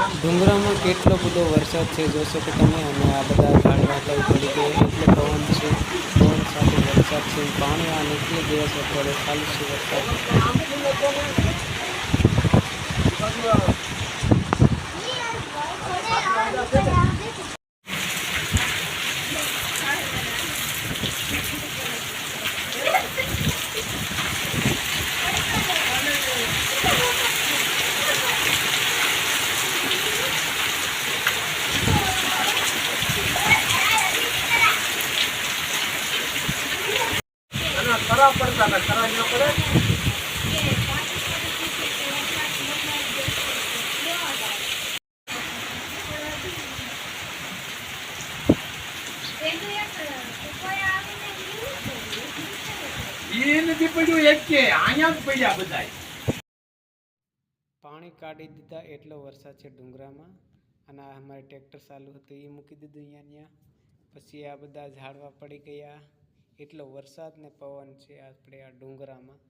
ડુંગરામાં કેટલો બધો વરસાદ છે જોશો કે તમે. અને આ બધા ઝાડવા કઈ પડી ગયા એટલે પવન છે, પવન સાથે વરસાદ છે, પાણી આ નીકળી ગયા છે અત્યારે ચાલુ છે વરસાદ. ખરાબ પડતા હતા, ખરાબ ન પડે. એ નથી પડ્યું એક કે અહીંયા જ પડ્યા બધા. પાણી કાઢી દીધા એટલો વરસાદ છે ડુંગરામાં. અને અમારે ટ્રેક્ટર ચાલુ હતું એ મૂકી દીધું અહીંયા. પછી આ બધા ઝાડવા પડી ગયા એટલો વરસાદ ને પવન છે આપણે આ ડુંગરામાં.